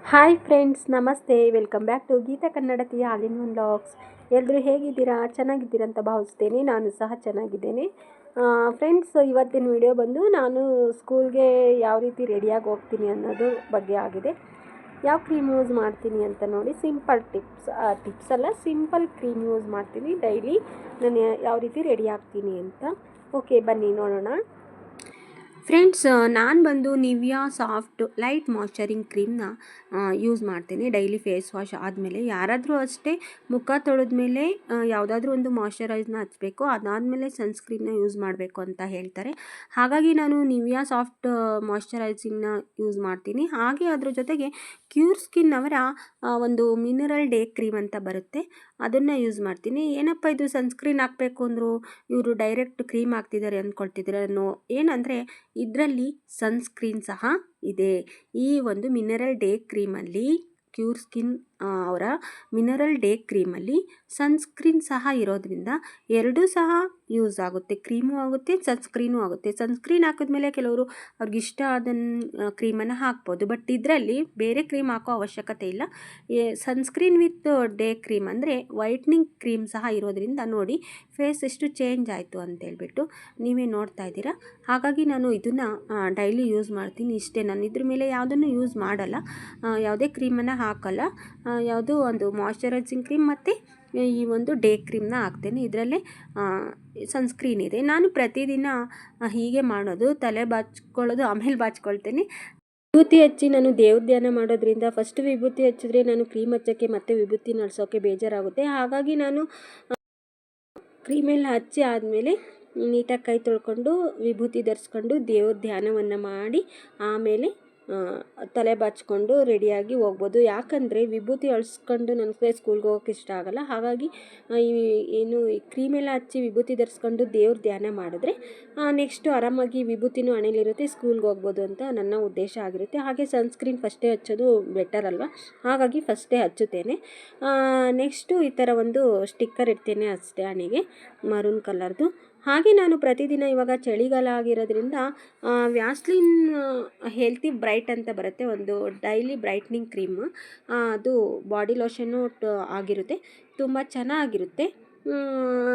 Hi friends, ನಮಸ್ತೆ. Welcome back to Geetha ಕನ್ನಡತಿಯ all in one vlogs. ಎಲ್ಲರೂ ಹೇಗಿದ್ದೀರಾ? ಚೆನ್ನಾಗಿದ್ದೀರಾ ಅಂತ ಭಾವಿಸ್ತೇನೆ. ನಾನು ಸಹ ಚೆನ್ನಾಗಿದ್ದೇನೆ. ಫ್ರೆಂಡ್ಸ್, ಇವತ್ತಿನ ವಿಡಿಯೋ ಬಂದು ನಾನು ಸ್ಕೂಲ್ಗೆ ಯಾವ ರೀತಿ ರೆಡಿಯಾಗಿ ಹೋಗ್ತೀನಿ ಅನ್ನೋದು ಬಗ್ಗೆ ಆಗಿದೆ. ಯಾವ ಕ್ರೀಮ್ ಯೂಸ್ ಮಾಡ್ತೀನಿ ಅಂತ ನೋಡಿ. ಸಿಂಪಲ್ ಟಿಪ್ಸ್ ಅಲ್ಲ, ಸಿಂಪಲ್ ಕ್ರೀಮ್ ಯೂಸ್ ಮಾಡ್ತೀನಿ ಡೈಲಿ. ನಾನು ಯಾವ ರೀತಿ ರೆಡಿ ಆಗ್ತೀನಿ ಅಂತ. ಓಕೆ, ಬನ್ನಿ ನೋಡೋಣ. ಫ್ರೆಂಡ್ಸ್, ನಾನು ಬಂದು ನಿವಿಯಾ ಸಾಫ್ಟ್ ಲೈಟ್ ಮಾಯ್ಶ್ಚರಿಂಗ್ ಕ್ರೀಮ್ನ ಯೂಸ್ ಮಾಡ್ತೀನಿ ಡೈಲಿ ಫೇಸ್ ವಾಶ್ ಆದಮೇಲೆ. ಯಾರಾದರೂ ಅಷ್ಟೇ ಮುಖ ತೊಳೆದ್ಮೇಲೆ ಯಾವುದಾದ್ರೂ ಒಂದು ಮಾಯ್ಶ್ಚರೈಸ್ನ ಹಚ್ಚಬೇಕು, ಅದಾದಮೇಲೆ ಸನ್ಸ್ಕ್ರೀನ್ನ ಯೂಸ್ ಮಾಡಬೇಕು ಅಂತ ಹೇಳ್ತಾರೆ. ಹಾಗಾಗಿ ನಾನು ನಿವಿಯಾ ಸಾಫ್ಟ್ ಮಾಯ್ಶ್ಚರೈಸಿಂಗ್ನ ಯೂಸ್ ಮಾಡ್ತೀನಿ. ಹಾಗೆ ಅದ್ರ ಜೊತೆಗೆ ಕ್ಯೂರ್ ಸ್ಕಿನ್ ಅವರ ಒಂದು ಮಿನರಲ್ ಡೇ ಕ್ರೀಮ್ ಅಂತ ಬರುತ್ತೆ, ಅದನ್ನು ಯೂಸ್ ಮಾಡ್ತೀನಿ. ಏನಪ್ಪ ಇದು ಸನ್ಸ್ಕ್ರೀನ್ ಹಾಕಬೇಕು ಅಂದರು, ಇವರು ಡೈರೆಕ್ಟ್ ಕ್ರೀಮ್ ಹಾಕ್ತಿದ್ದಾರೆ ಅಂದ್ಕೊಳ್ತಿದ್ದಾರೆ. ಏನಂದರೆ ಇದರಲ್ಲಿ ಸನ್ಸ್ಕ್ರೀನ್ ಸಹ ಇದೆ. ಈ ಒಂದು ಮಿನರಲ್ ಡೇ ಕ್ರೀಮಲ್ಲಿ, ಕ್ಯೂರ್ ಸ್ಕಿನ್ ಅವರ ಮಿನರಲ್ ಡೇ ಕ್ರೀಮಲ್ಲಿ ಸನ್ಸ್ಕ್ರೀನ್ ಸಹ ಇರೋದ್ರಿಂದ ಎರಡೂ ಸಹ ಯೂಸ್ ಆಗುತ್ತೆ. ಕ್ರೀಮು ಆಗುತ್ತೆ, ಸನ್ಸ್ಕ್ರೀನು ಆಗುತ್ತೆ. ಸನ್ಸ್ಕ್ರೀನ್ ಹಾಕಿದ್ಮೇಲೆ ಕೆಲವರು ಅವ್ರಿಗೆ ಇಷ್ಟ ಆದನ್ನು ಕ್ರೀಮನ್ನು ಹಾಕ್ಬೋದು, ಬಟ್ ಇದರಲ್ಲಿ ಬೇರೆ ಕ್ರೀಮ್ ಹಾಕೋ ಅವಶ್ಯಕತೆ ಇಲ್ಲ. ಸನ್ಸ್ಕ್ರೀನ್ ವಿತ್ ಡೇ ಕ್ರೀಮ್ ಅಂದರೆ ವೈಟ್ನಿಂಗ್ ಕ್ರೀಮ್ ಸಹ ಇರೋದ್ರಿಂದ ನೋಡಿ ಫೇಸ್ ಎಷ್ಟು ಚೇಂಜ್ ಆಯಿತು ಅಂತೇಳ್ಬಿಟ್ಟು ನೀವೇ ನೋಡ್ತಾ ಇದ್ದೀರಾ. ಹಾಗಾಗಿ ನಾನು ಇದನ್ನು ಡೈಲಿ ಯೂಸ್ ಮಾಡ್ತೀನಿ. ಇಷ್ಟೇ, ನಾನು ಇದ್ರ ಮೇಲೆ ಯಾವುದನ್ನು ಯೂಸ್ ಮಾಡಲ್ಲ, ಯಾವುದೇ ಕ್ರೀಮನ್ನು ಹಾಕಲ್ಲ. ಯಾವುದೋ ಒಂದು ಮಾಯ್ಶ್ಚರೈಸಿಂಗ್ ಕ್ರೀಮ್ ಮತ್ತು ಈ ಒಂದು ಡೇ ಕ್ರೀಮ್ನ ಹಾಕ್ತೇನೆ. ಇದರಲ್ಲೇ ಸನ್ಸ್ಕ್ರೀನ್ ಇದೆ. ನಾನು ಪ್ರತಿದಿನ ಹೀಗೆ ಮಾಡೋದು, ತಲೆ ಬಾಚ್ಕೊಳ್ಳೋದು, ಆಮೇಲೆ ಬಾಚ್ಕೊಳ್ತೇನೆ. ವಿಭೂತಿ ಹಚ್ಚಿ ನಾನು ದೇವ್ರ ಧ್ಯಾನ ಮಾಡೋದ್ರಿಂದ ಫಸ್ಟ್ ವಿಭೂತಿ ಹಚ್ಚಿದ್ರೆ ನಾನು ಕ್ರೀಮ್ ಹಚ್ಚೋಕ್ಕೆ ಮತ್ತು ವಿಭೂತಿ ನಡ್ಸೋಕ್ಕೆ ಬೇಜಾರಾಗುತ್ತೆ. ಹಾಗಾಗಿ ನಾನು ಕ್ರೀಮೆಲ್ಲ ಹಚ್ಚಿ ಆದಮೇಲೆ ನೀಟಾಗಿ ಕೈ ತೊಳ್ಕೊಂಡು ವಿಭೂತಿ ಧರಿಸ್ಕೊಂಡು ದೇವ್ರ ಧ್ಯಾನವನ್ನು ಮಾಡಿ ಆಮೇಲೆ ತಲೆ ಬಾಚಿಕೊಂಡು ರೆಡಿಯಾಗಿ ಹೋಗ್ಬೋದು. ಯಾಕಂದರೆ ವಿಭೂತಿ ಅಳಿಸ್ಕೊಂಡು ನನಗೆ ಸ್ಕೂಲ್ಗೆ ಹೋಗೋಕ್ಕೆ ಇಷ್ಟ ಆಗೋಲ್ಲ. ಹಾಗಾಗಿ ಈ ಕ್ರೀಮೆಲ್ಲ ಹಚ್ಚಿ ವಿಭೂತಿ ಧರಿಸ್ಕೊಂಡು ದೇವ್ರ ಧ್ಯಾನ ಮಾಡಿದ್ರೆ ನೆಕ್ಸ್ಟು ಆರಾಮಾಗಿ ವಿಭೂತಿನೂ ಹಣೆಯಲ್ಲಿರುತ್ತೆ, ಸ್ಕೂಲ್ಗೆ ಹೋಗ್ಬೋದು ಅಂತ ನನ್ನ ಉದ್ದೇಶ ಆಗಿರುತ್ತೆ. ಹಾಗೆ ಸನ್ಸ್ಕ್ರೀನ್ ಫಸ್ಟೇ ಹಚ್ಚೋದು ಬೆಟರ್ ಅಲ್ವಾ, ಹಾಗಾಗಿ ಫಸ್ಟೇ ಹಚ್ಚುತ್ತೇನೆ. ನೆಕ್ಸ್ಟು ಈ ಥರ ಒಂದು ಸ್ಟಿಕ್ಕರ್ ಇಡ್ತೇನೆ ಅಷ್ಟೇ ಹಣೆಗೆ, ಮರೂನ್ ಕಲರ್ದು. ಹಾಗೆ ನಾನು ಪ್ರತಿದಿನ ಇವಾಗ ಚಳಿಗಾಲ ಆಗಿರೋದ್ರಿಂದ ವ್ಯಾಸ್ಲಿನ್ ಹೆಲ್ತಿ ಬ್ರೈಟ್ ಅಂತ ಬರುತ್ತೆ, ಒಂದು ಡೈಲಿ ಬ್ರೈಟ್ನಿಂಗ್ ಕ್ರೀಮ್. ಅದು ಬಾಡಿ ಲೋಷನ್ನು ಆಗಿರುತ್ತೆ, ತುಂಬ ಚೆನ್ನಾಗಿರುತ್ತೆ.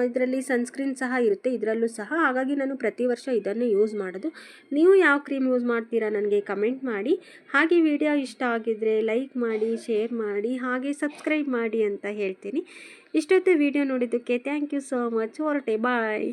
ಇದರಲ್ಲಿ ಸನ್ಸ್ಕ್ರೀನ್ ಸಹ ಇರುತ್ತೆ ಇದರಲ್ಲೂ ಸಹ. ಹಾಗಾಗಿ ನಾನು ಪ್ರತಿ ವರ್ಷ ಇದನ್ನೇ ಯೂಸ್ ಮಾಡೋದು. ನೀವು ಯಾವ ಕ್ರೀಮ್ ಯೂಸ್ ಮಾಡ್ತೀರಾ ನನಗೆ ಕಮೆಂಟ್ ಮಾಡಿ. ಹಾಗೆ ವಿಡಿಯೋ ಇಷ್ಟ ಆಗಿದ್ದರೆ ಲೈಕ್ ಮಾಡಿ, ಶೇರ್ ಮಾಡಿ, ಹಾಗೆ ಸಬ್ಸ್ಕ್ರೈಬ್ ಮಾಡಿ ಅಂತ ಹೇಳ್ತೀನಿ. ಇಷ್ಟೊತ್ತು ವಿಡಿಯೋ ನೋಡಿದ್ದಕ್ಕೆ ಥ್ಯಾಂಕ್ ಯು ಸೋ ಮಚ್. ಹೊರಟೆ, ಬಾಯ್.